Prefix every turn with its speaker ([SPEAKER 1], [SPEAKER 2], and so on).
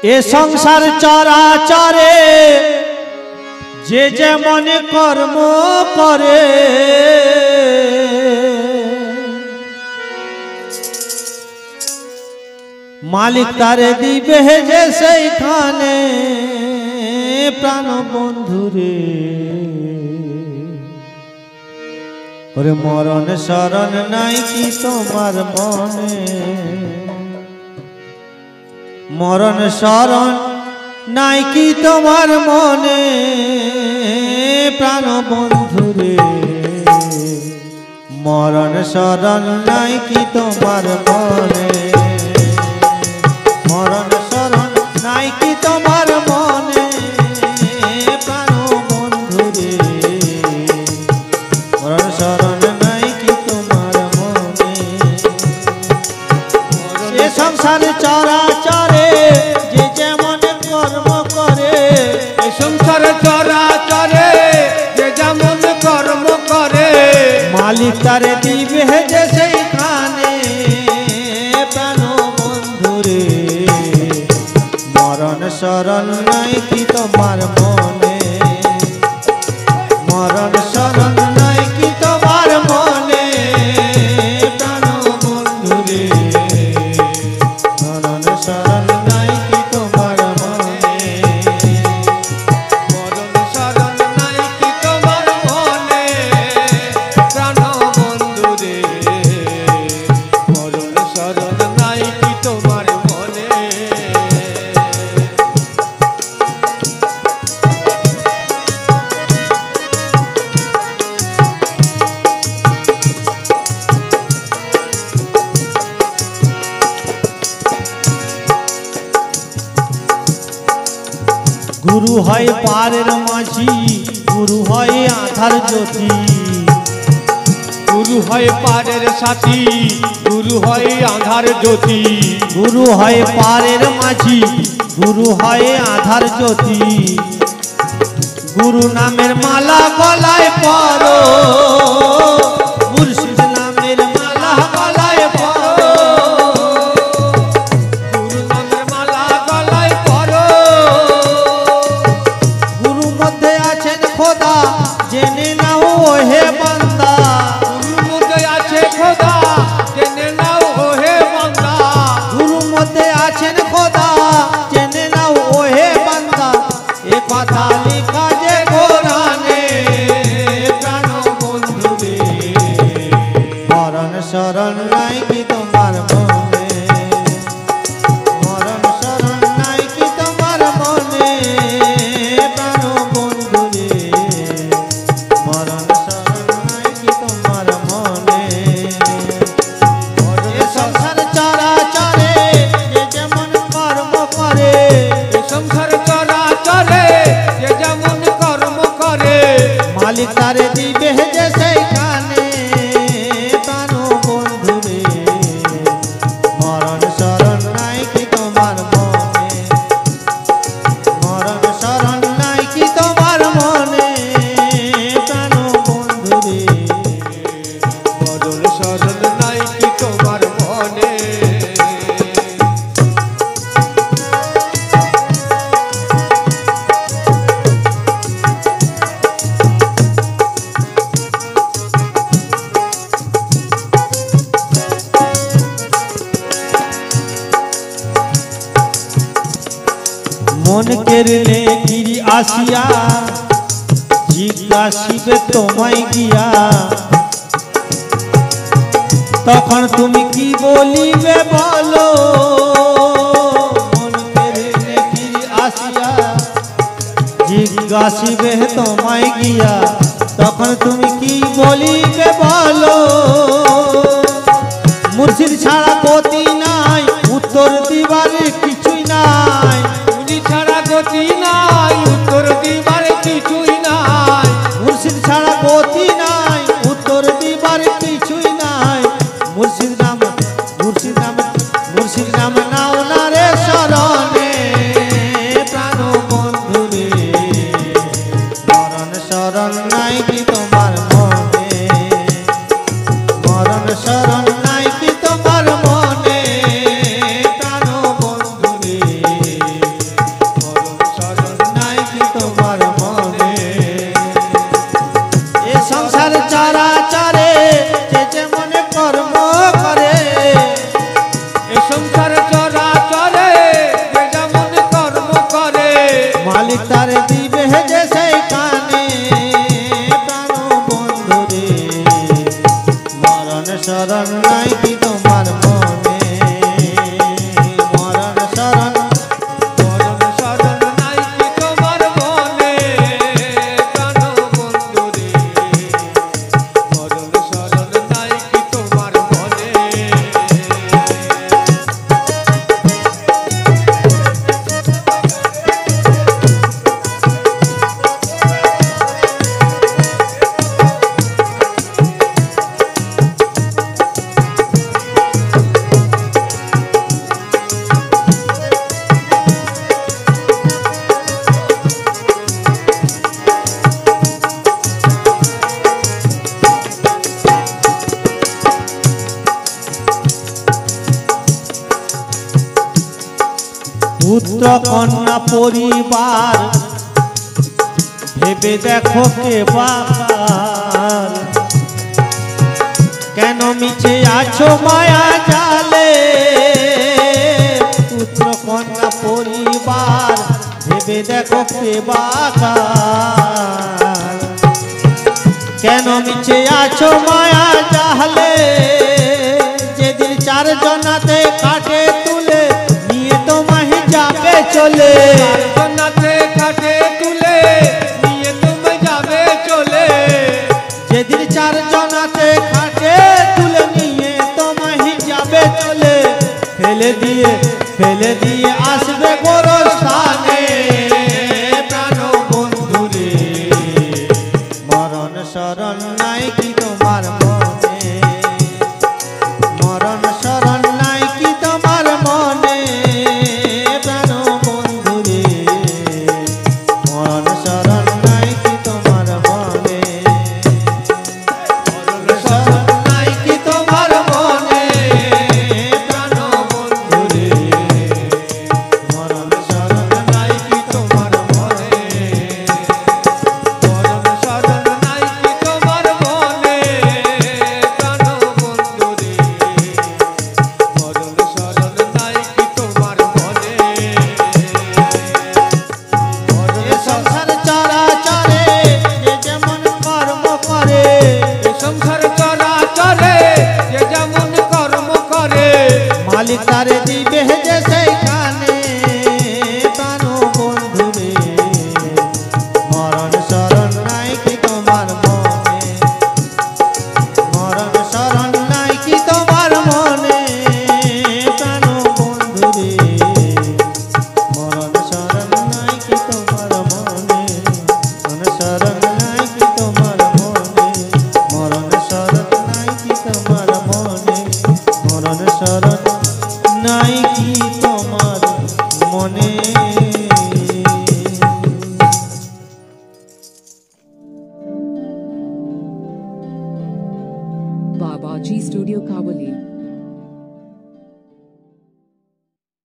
[SPEAKER 1] এ সংসার চরাচরে যে যেমন কর্ম করে মালিক তারে দিবে যে সেইখানে প্রাণ বন্ধুরে ওরে মরণ শরণ নাই কি তোমার মনে মরণ শরণ নাই কি তোমার মনে প্রাণ বন্ধুরে মরণ শরণ নাই কি তোমার মনে মরণ শরণ নাই কি তোমার মনে প্রাণ বন্ধুরে মরণ শরণ নাই কি তোমার মনে এ সংসার চরাচরে যে যেমন কর্ম করে
[SPEAKER 2] এ সংসার চরাচরে যে যেমন কর্ম করে
[SPEAKER 1] মালিক তারে দিবে যে সেইখানে প্রাণ বন্ধুরে মরণ শরণ নাই কি তোমার মনে মরণ শরণ নাই কি তোমার মনে প্রাণ বন্ধুরে মরণ শরণ নাই কি তোমার মনে
[SPEAKER 2] মরণ শরণ নাই কি তোমার মনে প্রাণ বন্ধুরে মরণ শরণ নাই কি তোমার মনে
[SPEAKER 1] গুরু হয় পারের মাঝি গুরু হয় আধার জ্যোতি
[SPEAKER 2] গুরু হয় পারের সাথী গুরু হয় আধার জ্যোতি
[SPEAKER 1] গুরু হয় পারের মাঝি গুরু হয় আধার জ্যোতি গুরু নামের মালা গলায় পরো মুর্শিদ নামের মালা গলায় পরো
[SPEAKER 2] গুরু নামের মালা গলায় পরো
[SPEAKER 1] গুরু মধ্যে আছেন খোদা জেনে নাও হে বান্দা
[SPEAKER 2] গুরুর মধ্যে আছে খোদা জেনে নাও হে বান্দা
[SPEAKER 1] গুরু মধ্যে আছেন খোদা জেনে নাও হে বান্দা এ কথা লেখা যে কোরআনে প্রাণ বন্ধুরে মরণ শরণ নাই কি তোমার মনে মরণ শরণ নাই কি তোমার মনে প্রাণ বন্ধুরে মরণ শরণ নাই কি তোমার মনে এ সংসার চরাচরে যে যেমন কর্ম করে
[SPEAKER 2] এ সংসার চরাচরে যে যেমন কর্ম করে
[SPEAKER 1] মালিক তারে দিবে যে সেইখানে প্রাণ বন্ধুরে মরণ শরণ নাই কি তোমার মনে মরণ শরণ নাই কি তোমার মনে প্রাণ বন্ধুরে
[SPEAKER 2] মরণ শরণ নাই কি তোমার মনে
[SPEAKER 1] মন কেড়ে গিরি আসিয়া জিজ্ঞাসিবে তোমায় গিয়া তখন তুমি কি বলিবে বলো মন কেড়ে গিরি আসিয়া জিজ্ঞাসিবে তোমায় গিয়া তখন তুমি কি বলিবে বলো মুর্শিদ ছাড়া গতি নাই উত্তর দিবার কিছুই নাই
[SPEAKER 2] উনি ছাড়া গতি নাই উত্তর দিবার কিছুই নাই
[SPEAKER 1] মুর্শিদ ছাড়া গতি নাই উত্তর দিবার কিছুই নাই মুর্শিদ নাম নাও না রে শরণে প্রাণ বন্ধুরে মরণ শরণ নাই কি তোমার মনে মরণ শরণ নাই কি তোমার মনে পুত্র কন্যা পরিবার ভেবে দেখো কে বাকার কেন মিছে আছো মায়া জালে পুত্র কন্যা পরিবার ভেবে দেখো কে বাকার কেন মিছে আছো মায়া জালে যেদিন চার জনাতে কাটে তুলে নিয়ে তোমায় যাবে চলে
[SPEAKER 2] জনাতে কাটে তুলে নিয়ে তুমি যাবে চলে
[SPEAKER 1] যেদিন চার জনাতে কাটে তুলে নিয়ে তোমায় যাবে চলে ফেলে দিয়ে আসবে গোরস্থানে প্রাণ বন্ধুরে মরণ শরণ নাই কি তোমার মনে মরণ শরণ নাই কি তোমার মনে প্রাণ বন্ধুরে মরণ শরণ নাই কি তোমার মনে মরণ শরণ নাই কি তোমার মনে প্রাণ বন্ধুরে মরণ শরণ নাই কি তোমার মনে
[SPEAKER 2] মরণ শরণ নাই কি তোমার মনে প্রাণ বন্ধুরে মরণ শরণ নাই কি তোমার মনে
[SPEAKER 1] এ সংসার চরাচরে যে যেমন কর্ম করে
[SPEAKER 2] এ সংসার চরাচরে যে যেমন কর্ম করে
[SPEAKER 1] মালিক তারে দিবে যে সেইখানে